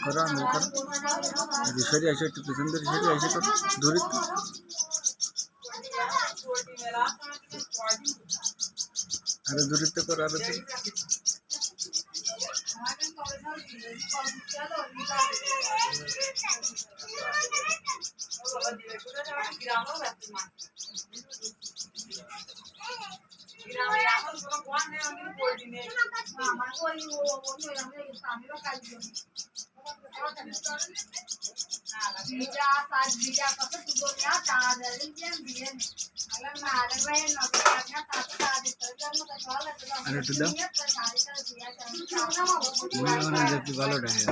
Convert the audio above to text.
করো আমি করো সরি আসে একটু পিছন ধরে সরি আসে করো দূরে তো আরো দূরত্ব করো আরো দূরে আর একটু দাও মনে হয় একটু ভালো ডাকে